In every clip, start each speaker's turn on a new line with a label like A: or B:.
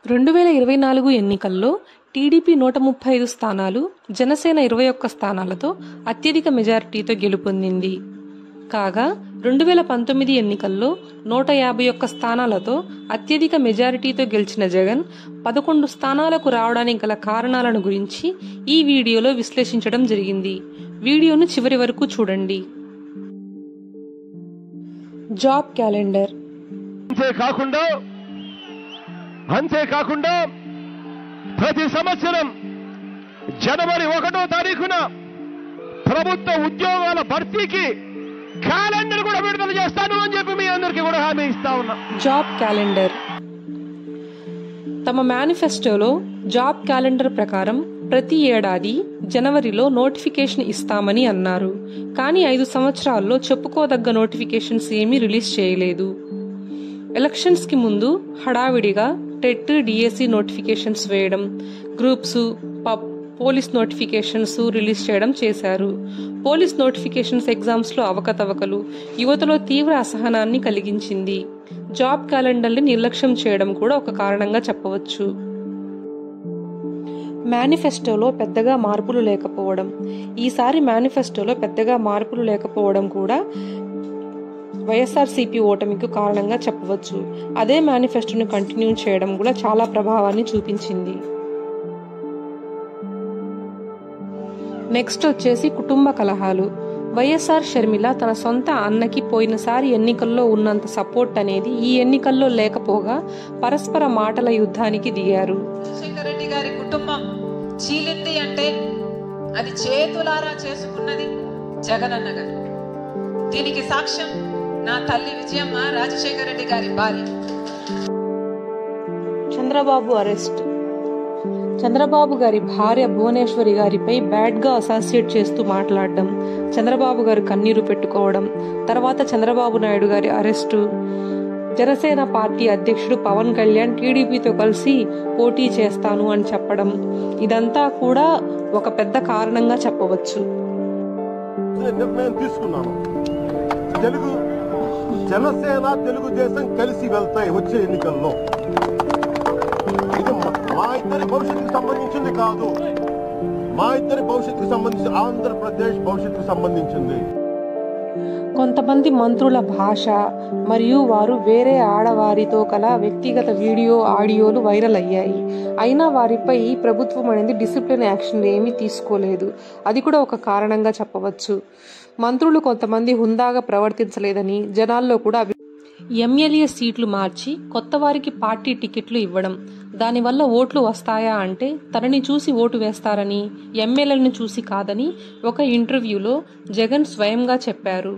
A: 2024 ఎన్నికల్లో టీడీపీ 135 స్థానాలు, జనసేన 21 స్థానాలతో అత్యధిక మెజారిటీతో గెలుపొందింది. కాగా 2019 ఎన్నికల్లో 151 స్థానాలతో అత్యధిక మెజారిటీతో గెలిచిన జగన్ 11 స్థానాలకు రావడానికి గల కారణాలను గురించి ఈ వీడియోలో విశ్లేషించడం జరిగింది. వీడియోను చివరి వరకు చూడండి. Job calendar.
B: అంతేకాకుండా ప్రతి సంవత్సరం జనవరి 1వ తారీఖున ప్రభుత్వ ఉద్యోగాల భర్తీకి క్యాలెండర్ కూడా విడుదల చేస్తాను అని చెప్పి మీ అందరికీ కూడా హామీ ఇస్తా ఉన్నా.
A: Job calendar. తమ మేనిఫెస్టోలో జాబ్ క్యాలెండర్ ప్రకారం ప్రతి ఏడాది జనవరిలో నోటిఫికేషన్ ఇస్తామని అన్నారు. కానీ 5 సంవత్సరాల్లో చెప్పుకోదగ్గ నోటిఫికేషన్స్ ఏమీ రిలీజ్ చేయలేదు. ఎలక్షన్స్ కి ముందు హడావిడిగా టెట్, డిఎస్సి నోటిఫికేషన్స్ వేయడం, గ్రూప్స్, పోలీస్ నోటిఫికేషన్స్ రిలీజ్ చేయడం చేశారు. పోలీస్ నోటిఫికేషన్స్ ఎగ్జామ్స్ లో అవకతవకలు యువతలో తీవ్ర అసహనాన్ని కలిగించింది. జాబ్ క్యాలెండర్ ని నిర్లక్ష్యం చేయడం కూడా ఒక కారణంగా చెప్పవచ్చు. మేనిఫెస్టోలో పెద్దగా మార్పులు లేకపోవడం. ఈసారి మేనిఫెస్టోలో పెద్దగా మార్పులు లేకపోవడం కూడా వైఎస్ఆర్సీపీ ఓటమికి కారణంగా చెప్పవచ్చు. అదే మేనిఫెస్టోను కంటిన్యూ చేయడం కూడా చాలా ప్రభావాన్ని చూపించింది. నెక్స్ట్ వచ్చేసి కుటుంబ కలహాలు. వైఎస్ఆర్ షర్మిల తన సొంత అన్నకి పోయినసారి ఎన్నికల్లో ఉన్నంత సపోర్ట్ అనేది ఈ ఎన్నికల్లో లేకపోగా పరస్పర మాటల యుద్ధానికి దిగారు.
C: రాజశేఖర రెడ్డి గారి కుటుంబం చీలింది అంటే అది చేతులారా చేసుకున్నది జగనన్న గారు. దీనికి సాక్ష్యం నా తల్లి విజయమ్మ, రాజశేఖర రెడ్డి గారి భార్య.
A: చంద్రబాబు అరెస్ట్. చంద్రబాబు గారి భార్య భువనేశ్వరి గారిపై బ్యాడ్ గా అసోసియేట్ చేస్తూ మాట్లాడడం, చంద్రబాబు గారు కన్నీరు పెట్టుకోవడం, తర్వాత చంద్రబాబు నాయుడు గారి అరెస్టు, జనసేన పార్టీ అధ్యక్షుడు పవన్ కళ్యాణ్ టీడీపీతో కలిసి పోటీ చేస్తాను అని చెప్పడం, ఇదంతా కూడా ఒక పెద్ద కారణంగా చెప్పవచ్చు.
B: జనసేన, తెలుగుదేశం కలిసి వెళ్తాయి వచ్చే ఎన్నికల్లో. ఇది మా ఇద్దరి భవిష్యత్తుకు సంబంధించింది కాదు, మా ఇద్దరి భవిష్యత్తుకు సంబంధించి ఆంధ్రప్రదేశ్ భవిష్యత్తుకు సంబంధించింది.
A: కొంతమంది మంత్రుల భాష మరియు వారు వేరే ఆడవారితో కల వ్యక్తిగత వీడియో, ఆడియోలు వైరల్ అయ్యాయి. అయినా వారిపై ప్రభుత్వం అనేది డిసిప్లిన్ యాక్షన్ ఏమీ తీసుకోలేదు. అది కూడా ఒక కారణంగా చెప్పవచ్చు. మంత్రులు కొంతమంది హుందాగా ప్రవర్తించలేదని జనాల్లో కూడా ఎమ్మెల్యే సీట్లు మార్చి కొత్త వారికి పార్టీ టికెట్లు ఇవ్వడం, దానివల్ల ఓట్లు వస్తాయా అంటే తనని చూసి ఓటు వేస్తారని, ఎమ్మెల్యేలను చూసి కాదని ఒక ఇంటర్వ్యూలో జగన్ స్వయంగా చెప్పారు.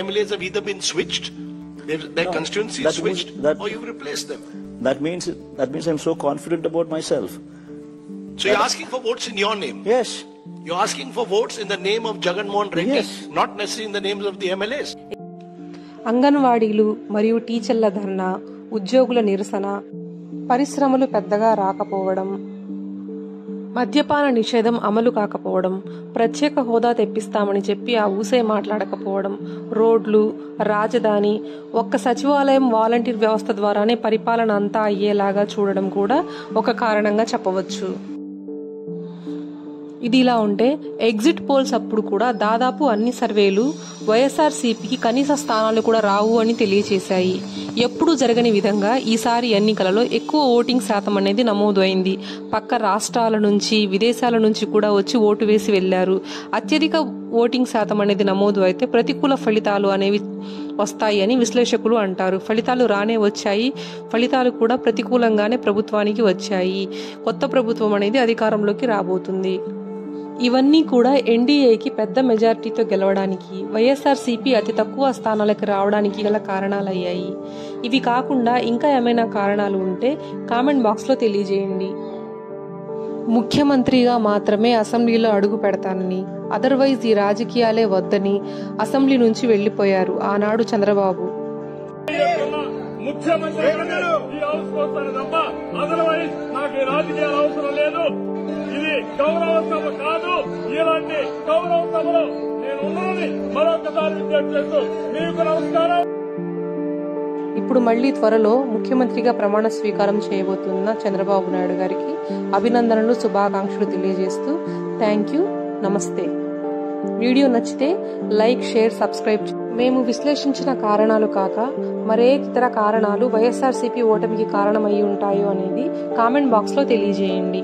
D: MLAs have either been switched, their constituency switched, or you've replaced them.
E: That means I'm so confident about myself.
D: So you're asking for votes in your name?
E: Yes.
D: You're asking for votes in the name of Jagan Mohan Reddy,
E: yes,
D: not necessarily in the names of the MLAs.
A: అంగన్వాడీలు మరియు టీచర్ల ధర్నా, ఉద్యోగుల నిరసన, పరిశ్రమలు పెద్దగా రాకపోవడం, మద్యపాన నిషేధం అమలు కాకపోవడం, ప్రత్యేక హోదా తెప్పిస్తామని చెప్పి ఆ ఊసే మాట్లాడకపోవడం, రోడ్లు, రాజధాని, ఒక్క సచివాలయం, వాలంటీర్ వ్యవస్థ ద్వారానే పరిపాలన అంతా అయ్యేలాగా చూడడం కూడా ఒక కారణంగా చెప్పవచ్చు. ఇది ఇలా ఉంటే ఎగ్జిట్ పోల్స్ అప్పుడు కూడా దాదాపు అన్ని సర్వేలు వైఎస్ఆర్సీపీకి కనీస స్థానాలు కూడా రావు అని తెలియజేశాయి. ఎప్పుడూ జరగని విధంగా ఈసారి ఎన్నికలలో ఎక్కువ ఓటింగ్ శాతం అనేది నమోదు అయింది. పక్క రాష్ట్రాల నుంచి, విదేశాల నుంచి కూడా వచ్చి ఓటు వేసి వెళ్లారు. అత్యధిక ఓటింగ్ శాతం అనేది నమోదు అయితే ప్రతికూల ఫలితాలు అనేవి వస్తాయి అని విశ్లేషకులు అంటారు. ఫలితాలు రానే వచ్చాయి. ఫలితాలు కూడా ప్రతికూలంగానే ప్రభుత్వానికి వచ్చాయి. కొత్త ప్రభుత్వం అనేది అధికారంలోకి రాబోతుంది. ఇవన్నీ కూడా ఎన్డీఏకి పెద్ద మెజారిటీతో గెలవడానికి, వైఎస్ఆర్సీపీ అతి తక్కువ స్థానాలకు రావడానికి గల కారణాలయ్యాయి. ఇవి కాకుండా ఇంకా ఏమైనా కారణాలు ఉంటే కామెంట్ బాక్స్ లో తెలియజేయండి. ముఖ్యమంత్రిగా మాత్రమే అసెంబ్లీలో అడుగు పెడతానని, అదర్వైజ్ ఈ రాజకీయాలే వద్దని అసెంబ్లీ నుంచి వెళ్లిపోయారు ఆనాడు చంద్రబాబు.
F: ముఖ్యమంత్రి నాకు రాజకీయాలు అవసరం లేదు, ఇది గౌరవ సభ కాదు, ఇలాంటి గౌరవ సభలో నేను ఉన్నానని మరొకసారి విజ్ఞప్తి చేస్తూ మీకు నమస్కారం.
A: ఇప్పుడు మళ్లీ త్వరలో ముఖ్యమంత్రిగా ప్రమాణ స్వీకారం చేయబోతున్న చంద్రబాబు నాయుడు గారికి అభినందనలు, శుభాకాంక్షలు తెలియజేస్తూ థ్యాంక్ యూ, నమస్తే. వీడియో నచ్చితే లైక్, షేర్, సబ్స్క్రైబ్. మేము విశ్లేషించిన కారణాలు కాక మరే ఇతర కారణాలు వైఎస్ఆర్సీపీ ఓటమికి కారణమై ఉంటాయో అనేది కామెంట్ బాక్స్ లో తెలియజేయండి.